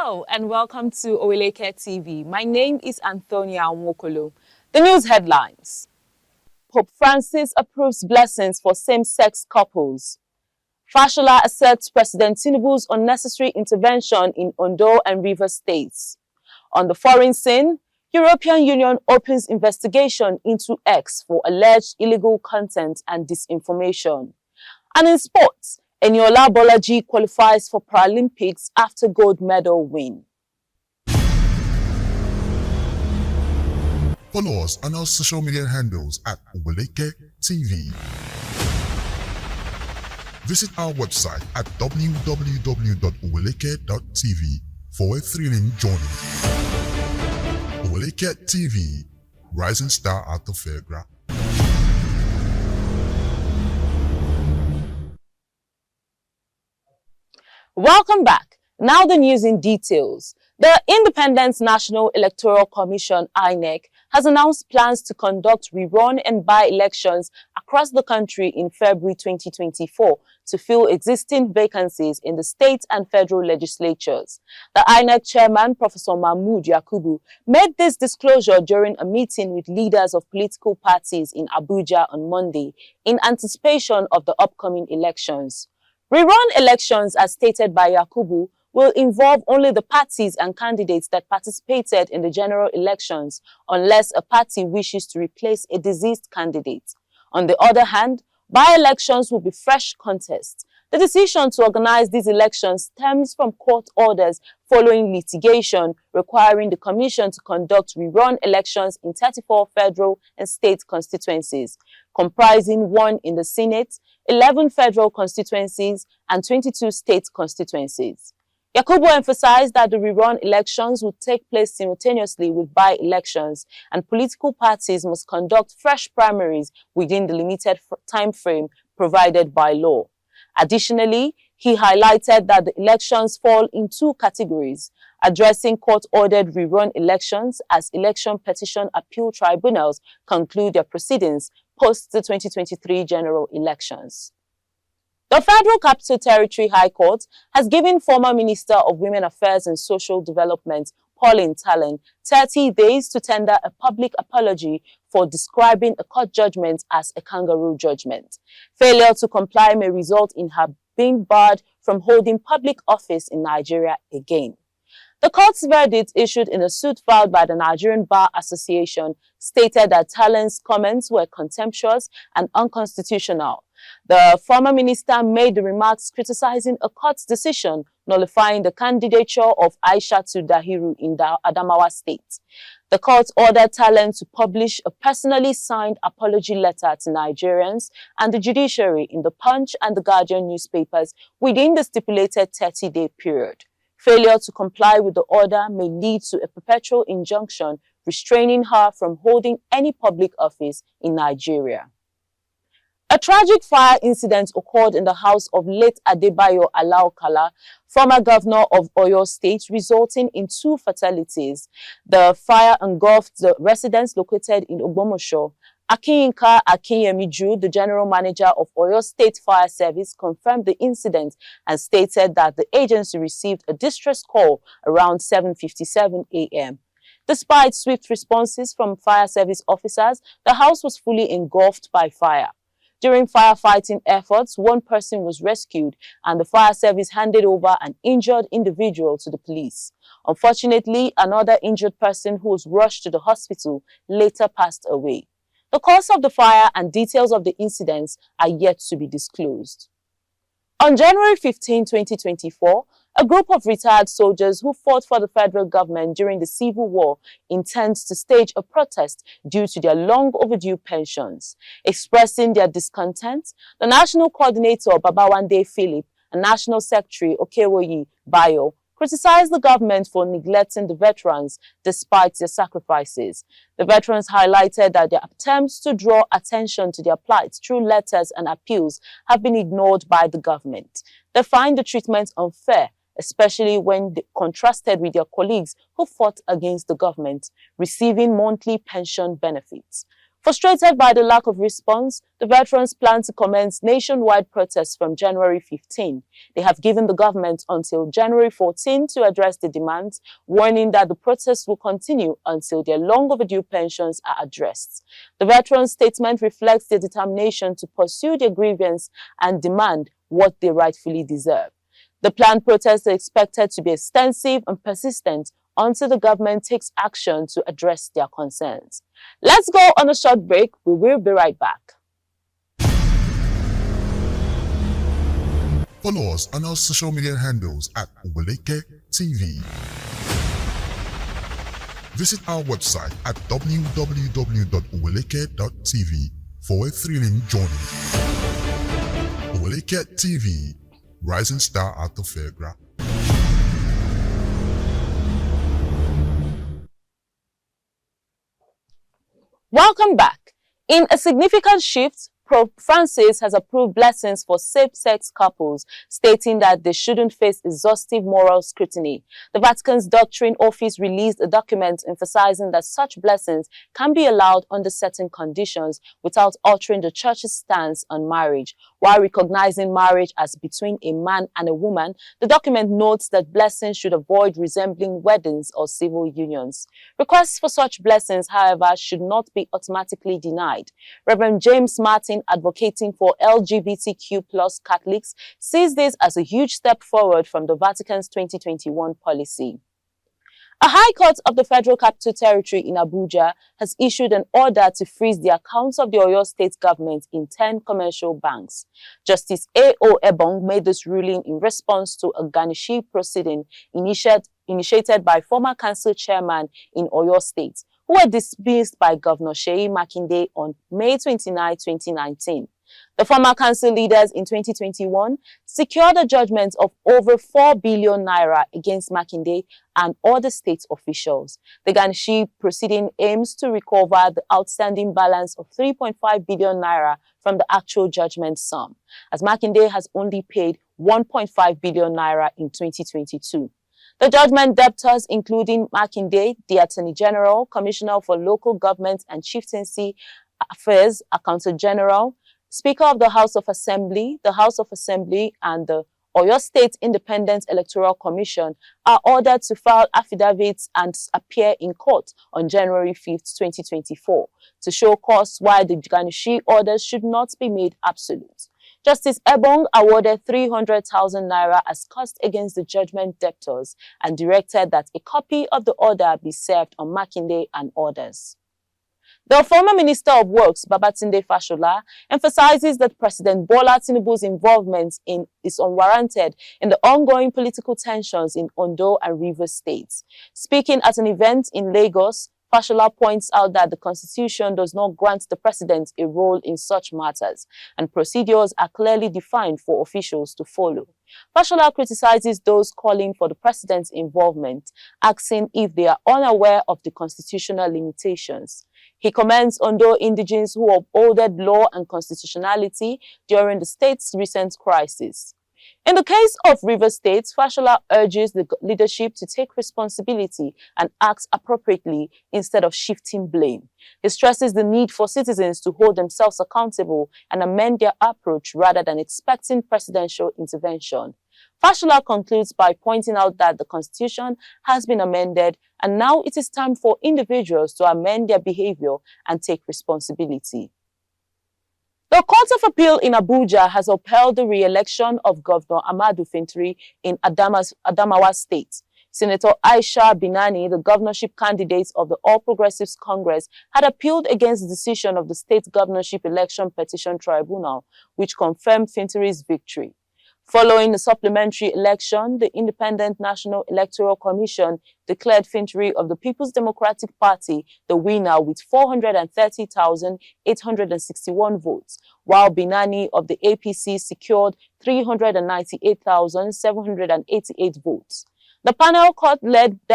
Hello and welcome to Oweleketv. My name is Antonia Nwokolo. The news headlines. Pope Francis approves blessings for same-sex couples. Fashola asserts President TINUBU'S unnecessary intervention in Ondo and Rivers states. On the foreign scene, European Union opens investigation into X for alleged illegal content and disinformation. And in sports, Eniola Bolaji qualifies for Paralympics after gold medal win. Follow us on our social media handles at Oweleketv. Visit our website at www.oweleke.tv for a thrilling journey. Oweleketv, rising star at the fairground. Welcome back. Now the news in details. The Independent National Electoral Commission, INEC, has announced plans to conduct rerun and by-elections across the country in February 2024 to fill existing vacancies in the state and federal legislatures. The INEC chairman, Professor Mahmood Yakubu, made this disclosure during a meeting with leaders of political parties in Abuja on Monday in anticipation of the upcoming elections. Rerun elections, as stated by Yakubu, will involve only the parties and candidates that participated in the general elections unless a party wishes to replace a deceased candidate. On the other hand, by-elections will be fresh contests. The decision to organize these elections stems from court orders following litigation requiring the Commission to conduct rerun elections in 34 federal and state constituencies, comprising 1 in the Senate, 11 federal constituencies, and 22 state constituencies. Yakubu emphasized that the rerun elections would take place simultaneously with by-elections, and political parties must conduct fresh primaries within the limited time frame provided by law. Additionally, he highlighted that the elections fall in 2 categories, addressing court-ordered rerun elections as election petition appeal tribunals conclude their proceedings post the 2023 general elections. The Federal Capital Territory High Court has given former Minister of Women Affairs and Social Development, Pauline Tallen, 30 days to tender a public apology for describing a court judgment as a kangaroo judgment. Failure to comply may result in her being barred from holding public office in Nigeria again. The court's verdict, issued in a suit filed by the Nigerian Bar Association, stated that Tallen's comments were contemptuous and unconstitutional. The former minister made the remarks criticizing a court's decision nullifying the candidature of Aishatu Dahiru in the Adamawa state. The court ordered Tallen to publish a personally signed apology letter to Nigerians and the judiciary in the Punch and the Guardian newspapers within the stipulated 30-day period. Failure to comply with the order may lead to a perpetual injunction restraining her from holding any public office in Nigeria. A tragic fire incident occurred in the house of late Adebayo Alaokala, former governor of Oyo State, resulting in 2 fatalities. The fire engulfed the residence located in Ogbomosho. Akinyinka Akinyemiju, the general manager of Oyo State Fire Service, confirmed the incident and stated that the agency received a distress call around 7:57 a.m. Despite swift responses from fire service officers, the house was fully engulfed by fire. During firefighting efforts, 1 person was rescued and the fire service handed over an injured individual to the police. Unfortunately, another injured person who was rushed to the hospital later passed away. The cause of the fire and details of the incidents are yet to be disclosed. On January 15, 2024, a group of retired soldiers who fought for the federal government during the Civil War intends to stage a protest due to their long overdue pensions. Expressing their discontent, the National Coordinator Babawande Philip and National Secretary Okewoyi Bayo criticized the government for neglecting the veterans despite their sacrifices. The veterans highlighted that their attempts to draw attention to their plight through letters and appeals have been ignored by the government. They find the treatment unfair, especially when contrasted with their colleagues who fought against the government, receiving monthly pension benefits. Frustrated by the lack of response, the veterans plan to commence nationwide protests from January 15. They have given the government until January 14 to address the demands, warning that the protests will continue until their long overdue pensions are addressed. The veterans' statement reflects their determination to pursue their grievance and demand what they rightfully deserve. The planned protests are expected to be extensive and persistent until the government takes action to address their concerns. Let's go on a short break. We will be right back. Follow us on our social media handles at Oweleketv. Visit our website at www.oweleketv for a thrilling journey. Oweleketv, rising star at the fairground. Welcome back. In a significant shift, Pope Francis has approved blessings for same-sex couples, stating that they shouldn't face exhaustive moral scrutiny. The Vatican's Doctrine Office released a document emphasizing that such blessings can be allowed under certain conditions without altering the Church's stance on marriage. While recognizing marriage as between a man and a woman, the document notes that blessings should avoid resembling weddings or civil unions. Requests for such blessings, however, should not be automatically denied. Reverend James Martin, advocating for LGBTQ+ Catholics, sees this as a huge step forward from the Vatican's 2021 policy. A High Court of the Federal Capital Territory in Abuja has issued an order to freeze the accounts of the Oyo State government in 10 commercial banks. Justice A.O. Ebong made this ruling in response to a garnishee proceeding initiated by former council chairman in Oyo State, who were dismissed by Governor Seyi Makinde on May 29, 2019. The former council leaders in 2021 secured a judgment of over 4 billion naira against Makinde and other state officials. The garnishee proceeding aims to recover the outstanding balance of 3.5 billion naira from the actual judgment sum, as Makinde has only paid 1.5 billion naira in 2022. The judgment debtors, including Makinde, the Attorney General, Commissioner for Local Government and Chieftaincy Affairs, Accountant General, Speaker of the House of Assembly, and the Oyo State Independent Electoral Commission, are ordered to file affidavits and appear in court on January 5, 2024, to show cause why the garnishee orders should not be made absolute. Justice Ebong awarded 300,000 naira as cost against the judgment debtors and directed that a copy of the order be served on Makinde and others. The former Minister of Works, Babatunde Fashola, emphasizes that President Bola TINUBU'S involvement is unwarranted in the ongoing political tensions in Ondo and Rivers states. Speaking at an event in Lagos, Fashola points out that the Constitution does not grant the President a role in such matters, and procedures are clearly defined for officials to follow. Fashola criticizes those calling for the President's involvement, asking if they are unaware of the constitutional limitations. He commends ONDO indigenes who upholded law and constitutionality during the state's recent crisis. In the case of Rivers State, Fashola urges the leadership to take responsibility and act appropriately instead of shifting blame. He stresses the need for citizens to hold themselves accountable and amend their approach rather than expecting presidential intervention. Fashola concludes by pointing out that the Constitution has been amended and now it is time for individuals to amend their behavior and take responsibility. The Court of Appeal in Abuja has upheld the re-election of Governor Ahmadu Fintiri in Adamawa State. Senator Aisha Binani, the governorship candidate of the All Progressives Congress, had appealed against the decision of the State Governorship Election Petition Tribunal, which confirmed Fintiri's victory. Following the supplementary election, the Independent National Electoral Commission declared Fintiri of the People's Democratic Party the winner with 430,861 votes, while Binani of the APC secured 398,788 votes. The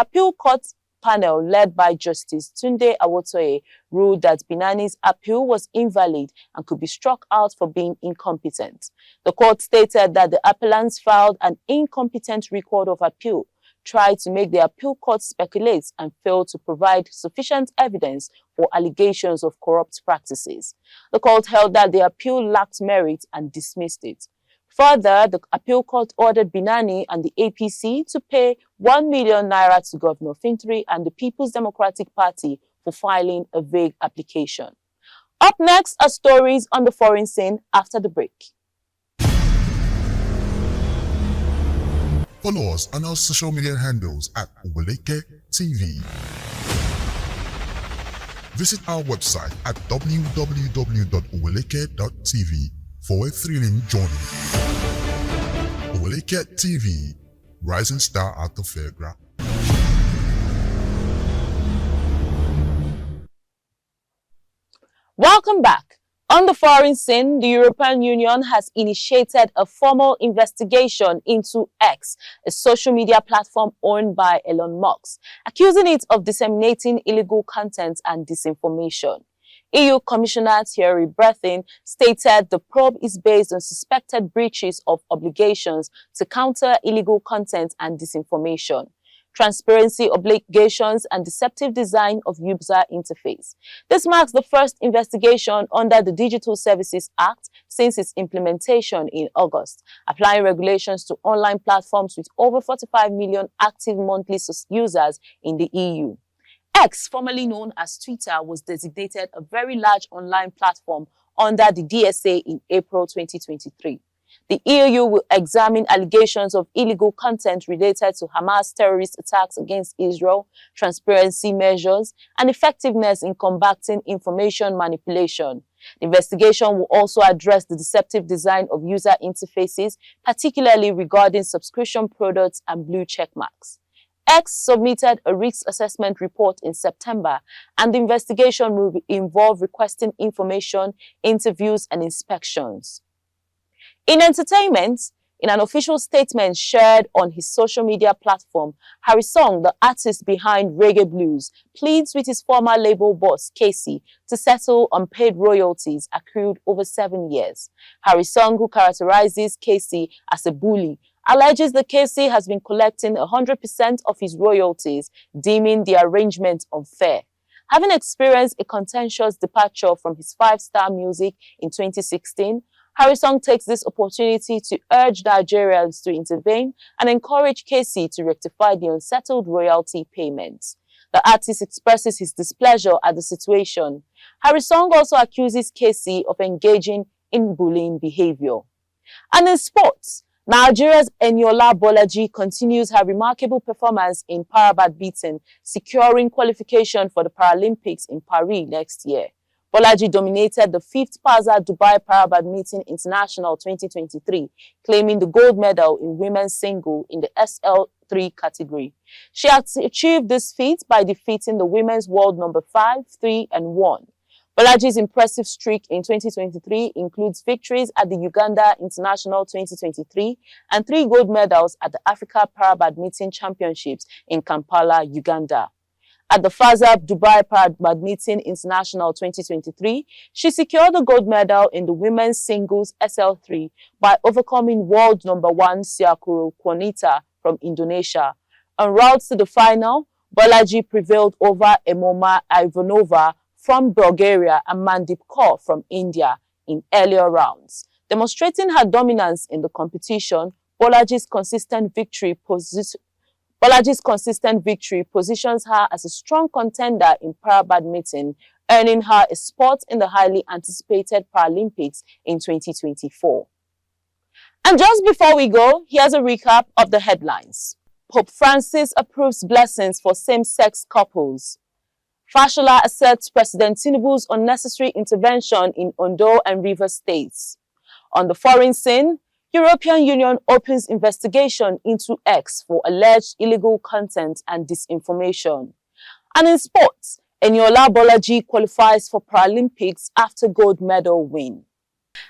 appeal court panel led by Justice Tunde Awotoye ruled that Binani's appeal was invalid and could be struck out for being incompetent. The court stated that the appellants filed an incompetent record of appeal, tried to make the appeal court speculate and failed to provide sufficient evidence for allegations of corrupt practices. The court held that the appeal lacked merit and dismissed it. Further, the appeal court ordered Binani and the APC to pay 1 million naira to Governor Fintiri and the People's Democratic Party for filing a vague application. Up next are stories on the foreign scene after the break. Follow us on our social media handles at Oweleketv. Visit our website at www.oweleketv for a thrilling journey. Oweleketv, rising star at the fairground. Welcome back. On the foreign scene, the European Union has initiated a formal investigation into X, a social media platform owned by Elon Musk, accusing it of disseminating illegal content and disinformation. EU Commissioner Thierry Breton stated the probe is based on suspected breaches of obligations to counter illegal content and disinformation, transparency obligations, and deceptive design of user interface. This marks the first investigation under the Digital Services Act since its implementation in August, applying regulations to online platforms with over 45 million active monthly users in the EU. X, formerly known as Twitter, was designated a very large online platform under the DSA in April 2023. The EU will examine allegations of illegal content related to Hamas terrorist attacks against Israel, transparency measures, and effectiveness in combating information manipulation. The investigation will also address the deceptive design of user interfaces, particularly regarding subscription products and blue checkmarks. X submitted a risk assessment report in September, and the investigation will involve requesting information, interviews, and inspections. In entertainment, in an official statement shared on his social media platform, Harry Song, the artist behind Reggae Blues, pleads with his former label boss, Casey, to settle unpaid royalties accrued over 7 years. Harry Song, who characterizes Casey as a bully, alleges that Casey has been collecting 100% of his royalties, deeming the arrangement unfair. Having experienced a contentious departure from his 5-star music in 2016, Harry Song takes this opportunity to urge Nigerians to intervene and encourage Casey to rectify the unsettled royalty payments. The artist expresses his displeasure at the situation. Harry Song also accuses Casey of engaging in bullying behavior. And in sports, Nigeria's Eniola Bolaji continues her remarkable performance in para-badminton, securing qualification for the Paralympics in Paris next year. Bolaji dominated the 5th PASA Dubai Para-Badminton International 2023, claiming the gold medal in women's single in the SL3 category. She achieved this feat by defeating the women's world number 5, 3, and 1. Bolaji's impressive streak in 2023 includes victories at the Uganda International 2023 and 3 gold medals at the Africa Para-Badminton Championships in Kampala, Uganda. At the FASA Dubai Para-Badminton International 2023, she secured the gold medal in the women's singles SL3 by overcoming world number 1 Siakuru Kwanita from Indonesia. En route to the final, Bolaji prevailed over Emoma Ivanova from Bulgaria and Mandeep Kaur from India in earlier rounds. Demonstrating her dominance in the competition, Bolaji's consistent victory positions her as a strong contender in para-badminton, earning her a spot in the highly anticipated Paralympics in 2024. And just before we go, here's a recap of the headlines. Pope Francis approves blessings for same-sex couples. Fashola asserts President TINUBU'S unnecessary intervention in Ondo and Rivers states. On the foreign scene, European Union opens investigation into X for alleged illegal content and disinformation. And in sports, Eniola Bolaji qualifies for Paralympics after gold medal win.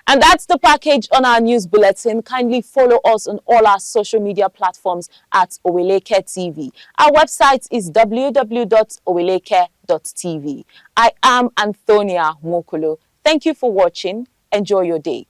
And that's the package on our news bulletin. Kindly follow us on all our social media platforms at Oweleketv. Our website is www.oweleke.tv. I am Antonia Mokolo. Thank you for watching. Enjoy your day.